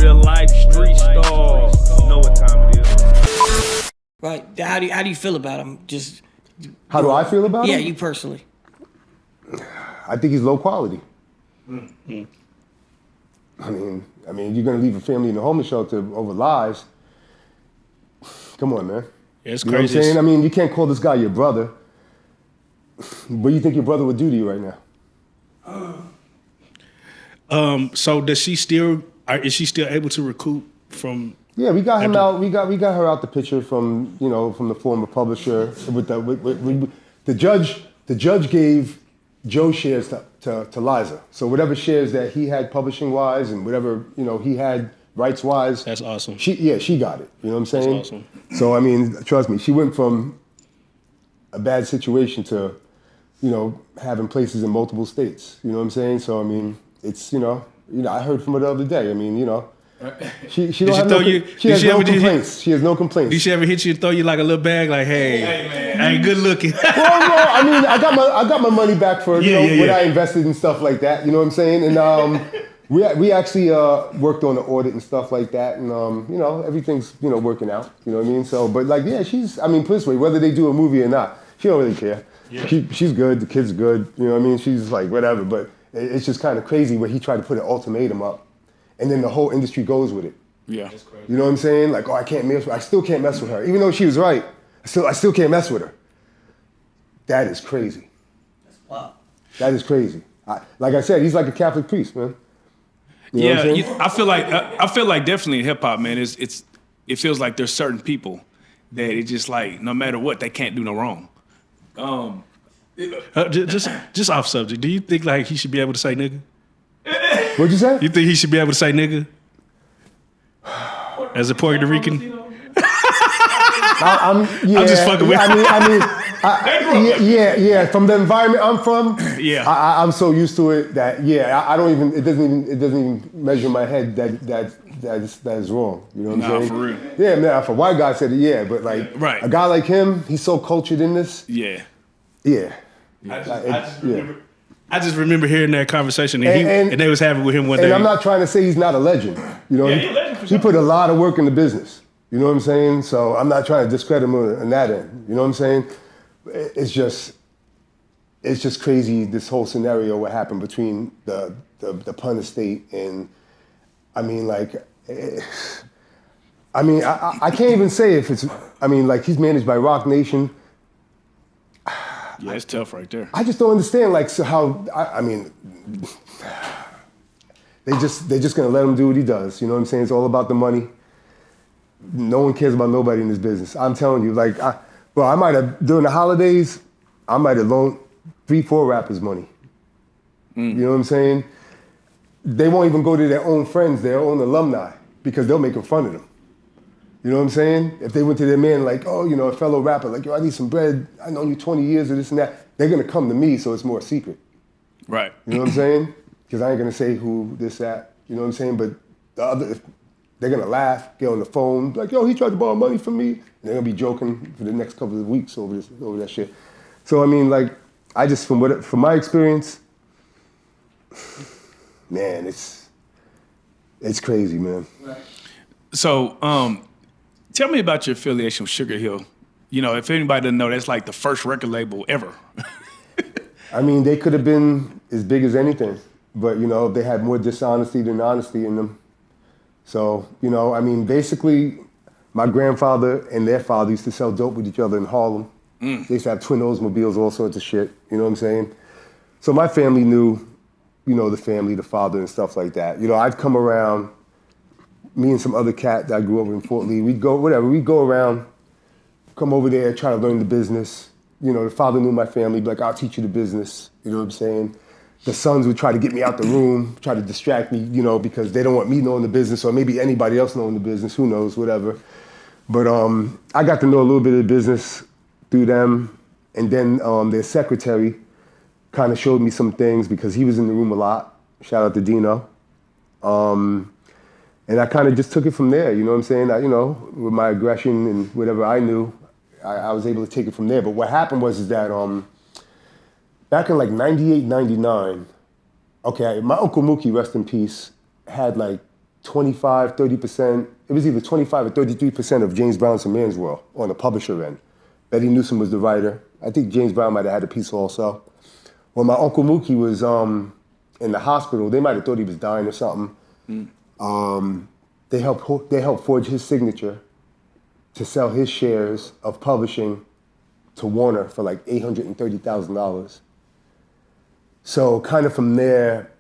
Real life street stars. Know what time it is. Right. How do you feel about him? Just how do I feel about him? Yeah, you personally. I think he's low quality. Mm-hmm. I mean, you're gonna leave a family in a homeless shelter over lies. Come on, man. Yeah, it's you know crazy. What I'm saying? I mean, you can't call this guy your brother. What do you think your brother would do to you right now? So does she still? Is she still able to recoup from? Yeah, we got him out. We got her out the picture from the former publisher. With the judge. The judge gave Joe shares to Liza. So whatever shares that he had publishing wise and whatever he had rights wise. That's awesome. She got it. You know what I'm saying? That's awesome. So I mean, trust me, she went from a bad situation to having places in multiple states. You know what I'm saying? So I mean, it's I heard from her the other day. I mean, she don't have no complaints. She has no complaints. Did she ever hit you and throw you like a little bag, like, hey man, I ain't good looking? Well, I mean, I got my money back for what I invested in stuff like that. You know what I'm saying? And we actually worked on the audit and stuff like that, and everything's working out. You know what I mean? So, but like, yeah, she's. I mean, put this way, whether they do a movie or not, she don't really care. Yeah. She's good. The kid's good. You know what I mean? She's like whatever. But it's just kind of crazy where he tried to put an ultimatum up, and then the whole industry goes with it. Yeah. You know what I'm saying? Like, I can't mess with her. I still can't mess with her, even though she was right. I still can't mess with her. That is crazy. That's wild. That is crazy. Like I said, he's like a Catholic priest, man. You know I feel like definitely in hip hop, man. It feels like there's certain people that it's just like no matter what they can't do no wrong. Just off subject. Do you think like he should be able to say nigga? What'd you say? You think he should be able to say nigga as a Puerto Rican? I'm just fucking with you. Yeah. From the environment I'm from, I'm so used to it that I don't even. It doesn't even measure in my head that is wrong. You know what I'm saying? For real. Yeah, man. If a white guy said it, but like right. A guy like him, he's so cultured in this. Yeah. Yeah. I just remember hearing that conversation and they was having with him one day. And I'm not trying to say he's not a legend. He's a legend for sure. He put a lot of work in the business. You know what I'm saying? So I'm not trying to discredit him on that end. You know what I'm saying? It's just crazy, this whole scenario, what happened between the pun estate and, I mean, like, I can't even say if it's, like he's managed by Rock Nation. Yeah, it's tough right there. I just don't understand, like, so how, they're just gonna let him do what he does. You know what I'm saying? It's all about the money. No one cares about nobody in this business. I'm telling you, like, I might have, during the holidays, I might have loaned 3-4 rappers money. You know what I'm saying? They won't even go to their own friends, their own alumni, because they'll make fun of them. You know what I'm saying? If they went to their man like, a fellow rapper, like, yo, I need some bread. I know you 20 years of this and that. They're gonna come to me, so it's more secret. Right. You know what I'm saying? Because I ain't gonna say who this, that. You know what I'm saying? But the other, they're gonna laugh, get on the phone, like, yo, he tried to borrow money from me. And they're gonna be joking for the next couple of weeks over that shit. So I mean, like, I just from my experience, man, it's crazy, man. So, tell me about your affiliation with Sugar Hill. You know, if anybody doesn't know, that's like the first record label ever. I mean, they could have been as big as anything, but they had more dishonesty than honesty in them. So, basically, my grandfather and their father used to sell dope with each other in Harlem. They used to have twin Oldsmobiles, all sorts of shit, you know what I'm saying? So my family knew, the family, the father and stuff like that. I'd come around, me and some other cat that I grew up in Fort Lee, we'd go around, come over there, try to learn the business. The father knew my family, be like, I'll teach you the business, you know what I'm saying? The sons would try to get me out the room, try to distract me, because they don't want me knowing the business or maybe anybody else knowing the business, who knows, whatever. But I got to know a little bit of the business through them. And then their secretary kind of showed me some things because he was in the room a lot. Shout out to Dino. And I kind of just took it from there, you know what I'm saying? With my aggression and whatever I knew, I was able to take it from there. But what happened was that back in like 98, 99, okay, my Uncle Mookie, rest in peace, had like 25, 30%. It was either 25 or 33% of James Brown's and Man's World on the publisher end. Betty Newsom was the writer. I think James Brown might have had a piece also. When my Uncle Mookie was in the hospital, they might have thought he was dying or something. They helped forge his signature to sell his shares of publishing to Warner for like $830,000. So kind of from there,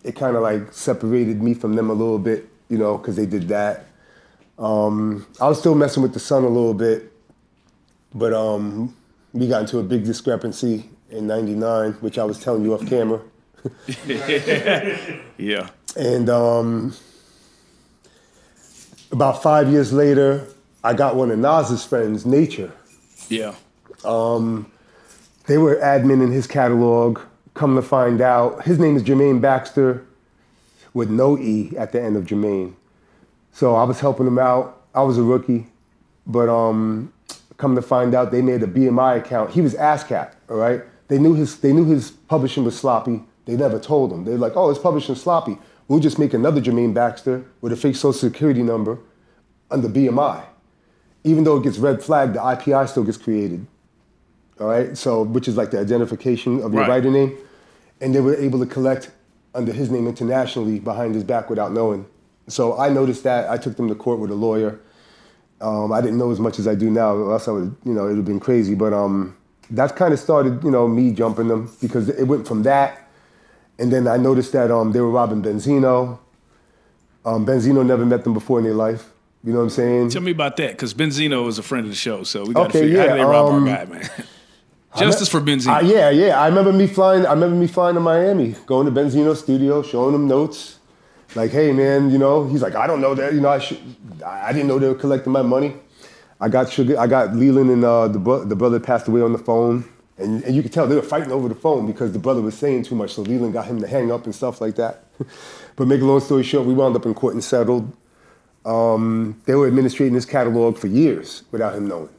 it kind of like separated me from them a little bit, you know, because they did that. I was still messing with the Sun a little bit, but we got into a big discrepancy in '99, which I was telling you off camera. Yeah. And about 5 years later, I got one of Nas's friends, Nature. Yeah. They were admin in his catalog. Come to find out, his name is Jermaine Baxter with no E at the end of Jermaine. So I was helping him out. I was a rookie, but come to find out, they made a BMI account. He was ASCAP, all right? They knew his publishing was sloppy. They never told him. They're like, oh, his publishing sloppy. We'll just make another Jermaine Baxter with a fake social security number under BMI. Even though it gets red flagged, the IPI still gets created. All right, so which is like the identification of your writer name. And they were able to collect under his name internationally behind his back without knowing. So I noticed that. I took them to court with a lawyer. I didn't know as much as I do now, or else I would, you know, it would have been crazy. But that kind of started, you know, me jumping them because it went from that. And then I noticed that they were robbing Benzino. Benzino never met them before in their life. You know what I'm saying? Tell me about that, because Benzino is a friend of the show, so we got to Okay, figure how yeah, do they rob our guy, man? Justice for Benzino. Yeah. I remember me flying to Miami, going to Benzino's studio, showing him notes. Like, hey man, you know, he's like, I don't know that, you know, I didn't know they were collecting my money. I got Leland and the brother passed away on the phone. And you could tell they were fighting over the phone because the brother was saying too much, so Leland got him to hang up and stuff like that. But make a long story short, we wound up in court and settled. They were administrating his catalog for years without him knowing.